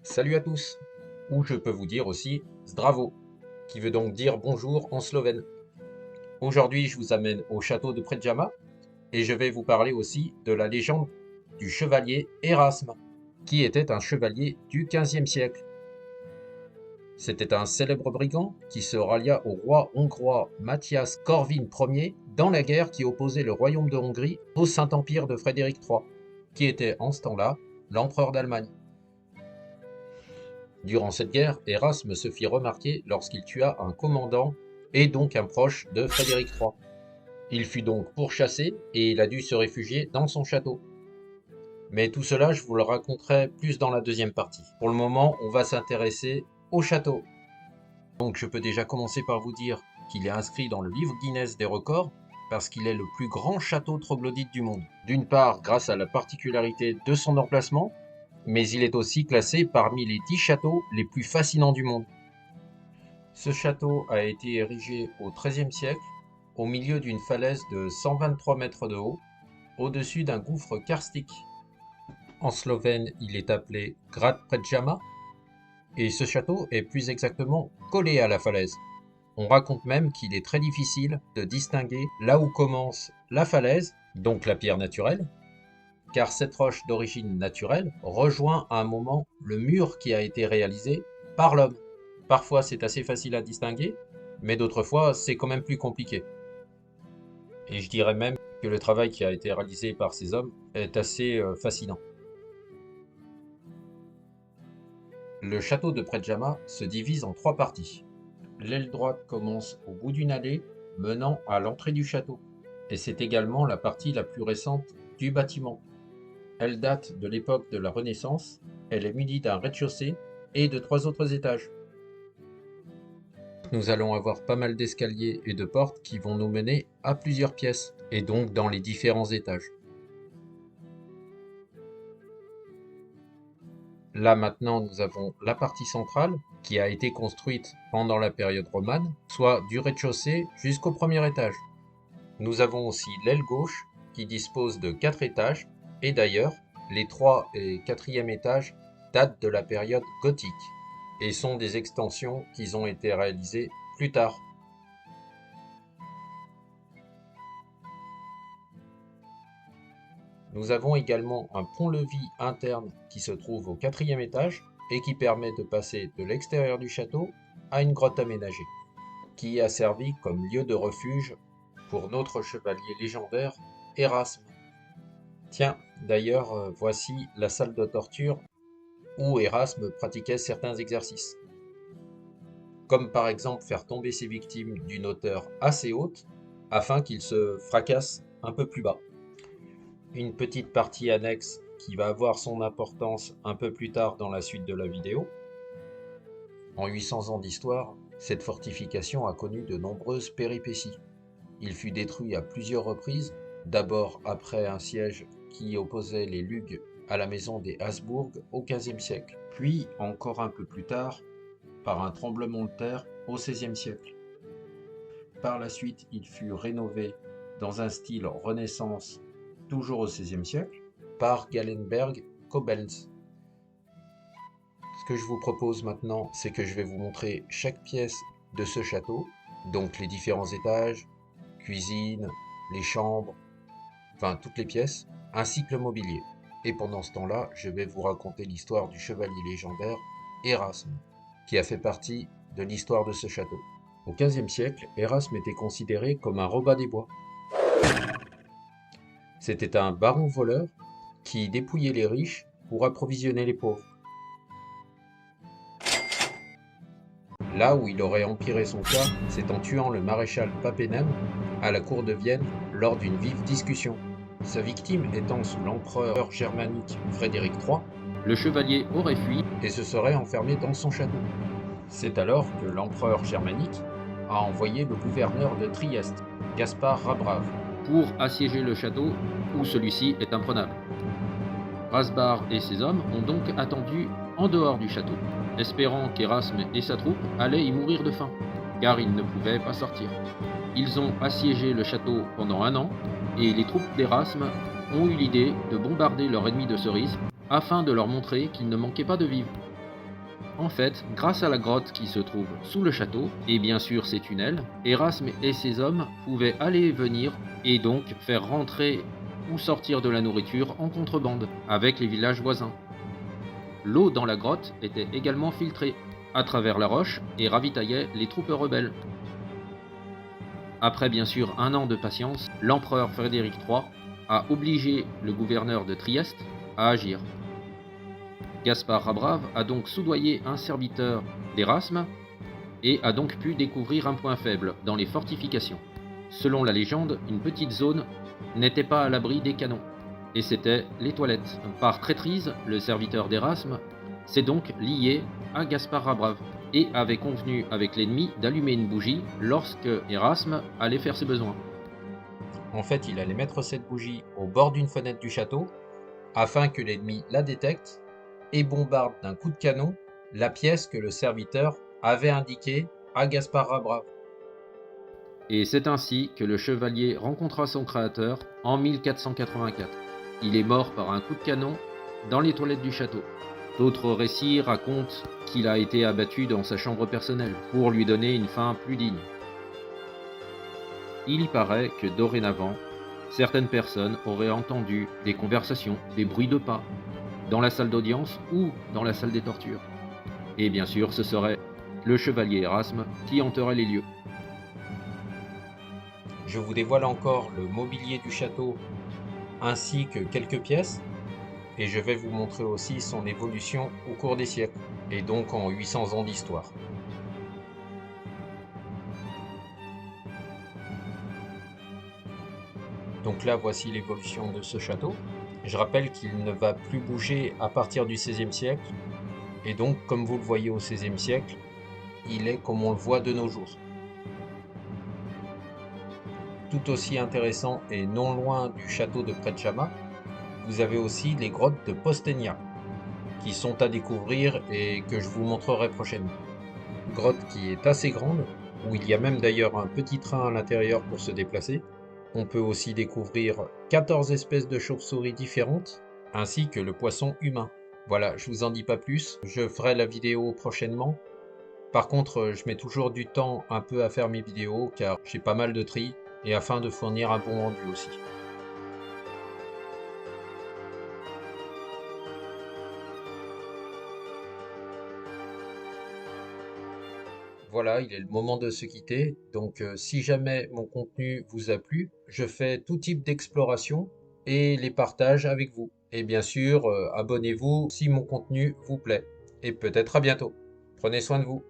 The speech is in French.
Salut à tous, ou je peux vous dire aussi Zdravo, qui veut donc dire bonjour en slovène. Aujourd'hui, je vous amène au château de Predjama et je vais vous parler aussi de la légende du chevalier Erasme, qui était un chevalier du XVe siècle. C'était un célèbre brigand qui se rallia au roi hongrois Matthias Corvin Ier dans la guerre qui opposait le royaume de Hongrie au Saint-Empire de Frédéric III, qui était en ce temps-là l'empereur d'Allemagne. Durant cette guerre, Erasme se fit remarquer lorsqu'il tua un commandant et donc un proche de Frédéric III. Il fut donc pourchassé et il a dû se réfugier dans son château. Mais tout cela, je vous le raconterai plus dans la deuxième partie. Pour le moment, on va s'intéresser au château. Donc je peux déjà commencer par vous dire qu'il est inscrit dans le livre Guinness des records parce qu'il est le plus grand château troglodyte du monde. D'une part, grâce à la particularité de son emplacement, mais il est aussi classé parmi les 10 châteaux les plus fascinants du monde. Ce château a été érigé au XIIIe siècle, au milieu d'une falaise de 123 mètres de haut, au-dessus d'un gouffre karstique. En slovène, il est appelé Grad Predjama, et ce château est plus exactement collé à la falaise. On raconte même qu'il est très difficile de distinguer là où commence la falaise, donc la pierre naturelle, car cette roche d'origine naturelle rejoint à un moment le mur qui a été réalisé par l'homme. Parfois c'est assez facile à distinguer, mais d'autres fois c'est quand même plus compliqué. Et je dirais même que le travail qui a été réalisé par ces hommes est assez fascinant. Le château de Predjama se divise en 3 parties. L'aile droite commence au bout d'une allée menant à l'entrée du château, et c'est également la partie la plus récente du bâtiment. Elle date de l'époque de la Renaissance, elle est munie d'un rez-de-chaussée et de 3 autres étages. Nous allons avoir pas mal d'escaliers et de portes qui vont nous mener à plusieurs pièces, et donc dans les différents étages. Là maintenant nous avons la partie centrale qui a été construite pendant la période romane, soit du rez-de-chaussée jusqu'au premier étage. Nous avons aussi l'aile gauche qui dispose de 4 étages, et d'ailleurs les 3 et 4e étages datent de la période gothique et sont des extensions qui ont été réalisées plus tard. Nous avons également un pont-levis interne qui se trouve au 4e étage et qui permet de passer de l'extérieur du château à une grotte aménagée, qui a servi comme lieu de refuge pour notre chevalier légendaire Erasme. Tiens, d'ailleurs, voici la salle de torture où Erasme pratiquait certains exercices, comme par exemple faire tomber ses victimes d'une hauteur assez haute afin qu'ils se fracassent un peu plus bas. Une petite partie annexe qui va avoir son importance un peu plus tard dans la suite de la vidéo. En 800 ans d'histoire, cette fortification a connu de nombreuses péripéties. Il fut détruit à plusieurs reprises, d'abord après un siège qui opposait les Lugues à la maison des Habsbourg au XVe siècle, puis encore un peu plus tard par un tremblement de terre au XVIe siècle. Par la suite, il fut rénové dans un style Renaissance, toujours au XVIe siècle, par Gallenberg Koblenz. Ce que je vous propose maintenant, c'est que je vais vous montrer chaque pièce de ce château, donc les différents étages, cuisine, les chambres, enfin toutes les pièces, ainsi que le mobilier. Et pendant ce temps-là, je vais vous raconter l'histoire du chevalier légendaire Erasme, qui a fait partie de l'histoire de ce château. Au XVe siècle, Erasme était considéré comme un Robin des Bois. C'était un baron voleur qui dépouillait les riches pour approvisionner les pauvres. Là où il aurait empiré son cas, c'est en tuant le maréchal Papenem à la cour de Vienne lors d'une vive discussion. Sa victime étant sous l'empereur germanique Frédéric III, le chevalier aurait fui et se serait enfermé dans son château. C'est alors que l'empereur germanique a envoyé le gouverneur de Trieste, Gaspard Rabrave, pour assiéger le château où celui-ci est imprenable. Rasbar et ses hommes ont donc attendu en dehors du château, espérant qu'Erasme et sa troupe allaient y mourir de faim, car ils ne pouvaient pas sortir. Ils ont assiégé le château pendant 1 an, et les troupes d'Erasme ont eu l'idée de bombarder leur ennemi de cerise, afin de leur montrer qu'ils ne manquaient pas de vivres. En fait, grâce à la grotte qui se trouve sous le château, et bien sûr ses tunnels, Erasme et ses hommes pouvaient aller et venir, et donc faire rentrer ou sortir de la nourriture en contrebande, avec les villages voisins. L'eau dans la grotte était également filtrée, à travers la roche, et ravitaillait les troupes rebelles. Après bien sûr un an de patience, l'empereur Frédéric III a obligé le gouverneur de Trieste à agir. Gaspard Rabrave a donc soudoyé un serviteur d'Érasme et a donc pu découvrir un point faible dans les fortifications. Selon la légende, une petite zone n'était pas à l'abri des canons, et c'était les toilettes. Par traîtrise, le serviteur d'Érasme s'est donc lié à Gaspard Rabrave et avait convenu avec l'ennemi d'allumer une bougie lorsque Érasme allait faire ses besoins. En fait, il allait mettre cette bougie au bord d'une fenêtre du château afin que l'ennemi la détecte et bombarde d'un coup de canon la pièce que le serviteur avait indiquée à Gaspard Rabrave. Et c'est ainsi que le chevalier rencontra son créateur en 1484. Il est mort par un coup de canon dans les toilettes du château. D'autres récits racontent qu'il a été abattu dans sa chambre personnelle pour lui donner une fin plus digne. Il y paraît que dorénavant, certaines personnes auraient entendu des conversations, des bruits de pas, dans la salle d'audience ou dans la salle des tortures. Et bien sûr, ce serait le chevalier Erasme qui hanterait les lieux. Je vous dévoile encore le mobilier du château ainsi que quelques pièces et je vais vous montrer aussi son évolution au cours des siècles et donc en 800 ans d'histoire. Donc là, voici l'évolution de ce château. Je rappelle qu'il ne va plus bouger à partir du XVIe siècle et donc, comme vous le voyez au XVIe siècle, il est comme on le voit de nos jours. Tout aussi intéressant et non loin du château de Predjama, vous avez aussi les grottes de Postegna, qui sont à découvrir et que je vous montrerai prochainement. Grotte qui est assez grande, où il y a même d'ailleurs un petit train à l'intérieur pour se déplacer. On peut aussi découvrir 14 espèces de chauves-souris différentes, ainsi que le poisson humain. Voilà, je vous en dis pas plus, je ferai la vidéo prochainement. Par contre, je mets toujours du temps un peu à faire mes vidéos car j'ai pas mal de tri et afin de fournir un bon rendu aussi. Voilà, il est le moment de se quitter. Donc, si jamais mon contenu vous a plu, je fais tout type d'exploration et les partage avec vous. Et bien sûr, abonnez-vous si mon contenu vous plaît. Et peut-être à bientôt. Prenez soin de vous.